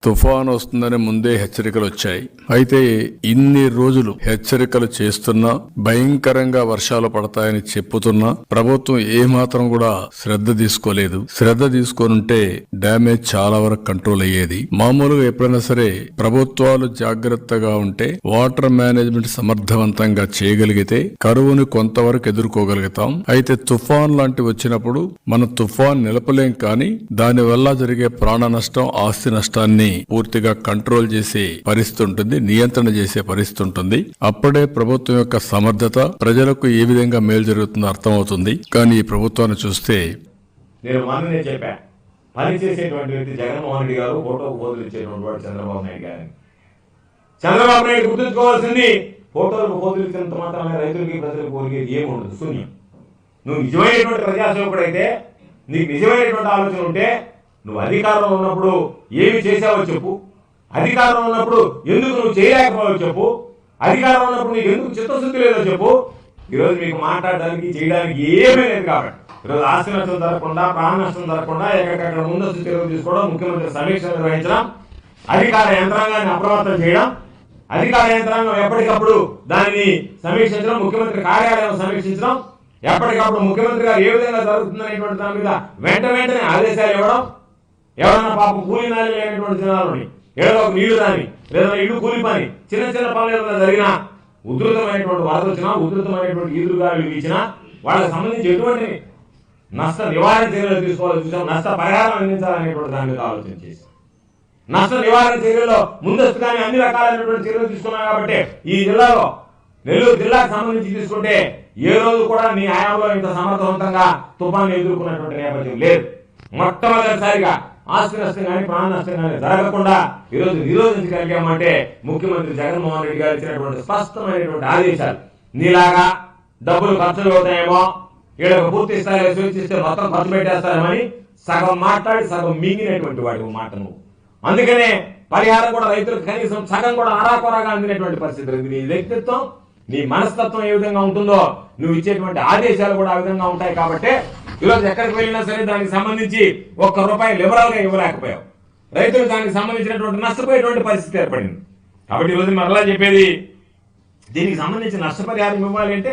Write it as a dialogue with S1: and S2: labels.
S1: తుఫాను వస్తుందని ముందే హెచ్చరికలు వచ్చాయి. అయితే ఇన్ని రోజులు హెచ్చరికలు చేస్తున్నా, భయంకరంగా వర్షాలు పడతాయని చెప్పుతున్నా ప్రభుత్వం ఏమాత్రం కూడా శ్రద్ధ తీసుకోలేదు. శ్రద్ధ తీసుకొనుంటే డ్యామేజ్ చాలా వరకు కంట్రోల్ అయ్యేది. మామూలుగా ఎప్పుడైనా సరే ప్రభుత్వాలు జాగ్రత్తగా ఉంటే, వాటర్ మేనేజ్మెంట్ సమర్థవంతంగా చేయగలిగితే కరువును కొంతవరకు ఎదుర్కోగలుగుతాం. అయితే తుఫాన్ లాంటివి వచ్చినప్పుడు మనం తుఫాన్ నిలపలేం, కానీ దానివల్ల జరిగే ప్రాణ నష్టం, ఆస్తి నష్టాన్ని పూర్తిగా కంట్రోల్ చేసే పరిస్థితి ఉంటుంది, నియంత్రణ చేసే పరిస్థితి ఉంటుంది. అప్పుడే ప్రభుత్వం యొక్క సమర్థత, ప్రజలకు ఏ విధంగా మేలు జరుగుతుందో అర్థమవుతుంది. కానీ ఈ ప్రభుత్వాన్ని చూస్తే
S2: నేను మొన్ననే చెప్పా, పనిచేసేటువంటి వ్యక్తి జగన్మోహన్ రెడ్డి గారు, ఫోటోకు పోజులు ఇచ్చేటువంటి వాడు చంద్రబాబు నాయుడు గారు. చంద్రబాబు నాయుడు గుర్తుంచుకోవాల్సింది, ఫోటోలకు పోజులు ఇచ్చినంత మాత్రమే రైతులకి ప్రజలకు కోరికేది ఏమి ఉండదు, శూన్యం. నువ్వు నిజమైనటువంటి ప్రజాసేవకుడైతే, నీకు నిజమైనటువంటి ఆలోచన ఉంటే, నువ్వు అధికారంలో ఉన్నప్పుడు ఏమి చేసావో చెప్పు, అధికారంలో ఉన్నప్పుడు ఎందుకు నువ్వు చేయలేకపోయావో చెప్పు, అధికారంలో ఉన్నప్పుడు నీకు ఎందుకు చిత్తశుద్ధి లేదో చెప్పు. ఈరోజు మీకు మాట్లాడడానికి, చేయడానికి ఏమీ లేదు. కాబట్టి ఈరోజు ఆస్తి నష్టం జరగకుండా, ప్రాణ నష్టం జరగకుండా ఎక్కడికక్కడ ముందస్తు చర్యలు తీసుకోవడం, ముఖ్యమంత్రి సమీక్ష నిర్వహించడం, అధికార యంత్రాంగాన్ని అప్రమత్తం చేయడం, అధికార యంత్రాంగం ఎప్పటికప్పుడు దానిని సమీక్షించడం, ముఖ్యమంత్రి కార్యాలయం సమీక్షించడం, ఎప్పటికప్పుడు ముఖ్యమంత్రి గారు ఏ విధంగా జరుగుతుందనేటువంటి దాని మీద వెంటనే ఆదేశాలు ఇవ్వడం. ఎవరన్నా పాపం కూలి నాలి లేనటువంటి జనాలని ఏదో ఒక నీళ్లు రాని, లేదా ఇల్లు కూలి పని, చిన్న చిన్న పనులు ఏదైనా జరిగినా, ఉధృతమైనటువంటి వరద వచ్చినా, ఉధృతమైనటువంటి ఈదురుగాలు వీచినా వాళ్ళకి సంబంధించి ఎటువంటి నష్ట నివారణ చర్యలు తీసుకోవాలని చూసాం. నష్ట పరిహారం అందించాలనేటువంటి దాని మీద ఆలోచన చేసి, నష్ట నివారణ చర్యల్లో ముందస్తుగానే అన్ని రకాలైనటువంటి చర్యలు తీసుకున్నాం. కాబట్టి ఈ జిల్లాలో, నెల్లూరు జిల్లాకు సంబంధించి తీసుకుంటే ఏ రోజు కూడా నీ హయాంలో ఇంత సమర్థవంతంగా తుఫాను ఎదుర్కొన్నటువంటి నేపథ్యం లేదు. మొట్టమొదటిసారిగా ఆస్తి నష్టం కానీ, ప్రాణ నష్టం కానీ జరగకుండా ఈరోజు నిరోధించగలిగామంటే ముఖ్యమంత్రి జగన్మోహన్ రెడ్డి గారు ఇచ్చినటువంటి స్పష్టమైనటువంటి ఆదేశాలు. నీలాగా డబ్బులు ఖర్చులు అవుతాయేమో, వీళ్ళకి పూర్తి స్థాయిలో సూచిస్తే మొత్తం ఖర్చు పెట్టేస్తారేమని సగం మాట్లాడి సగం మింగినటువంటి వాడి మాట నువ్వు. అందుకనే పరిహారం కూడా రైతులకు కనీసం సగం కూడా అరాకొరాగా అందినటువంటి పరిస్థితి. నీ వ్యక్తిత్వం, నీ మనస్తత్వం ఏ విధంగా ఉంటుందో, నువ్వు ఇచ్చేటువంటి ఆదేశాలు కూడా ఆ విధంగా ఉంటాయి. కాబట్టి ఈరోజు ఎక్కడికి వెళ్ళినా సరే దానికి సంబంధించి ₹1 లిబరల్ గా ఇవ్వలేకపోయావు. రైతులు దానికి సంబంధించినటువంటి నష్టపోయేటువంటి పరిస్థితి ఏర్పడింది. కాబట్టి ఈరోజు మరలా చెప్పేది, దీనికి సంబంధించి నష్టపరిహారం ఇవ్వాలి అంటే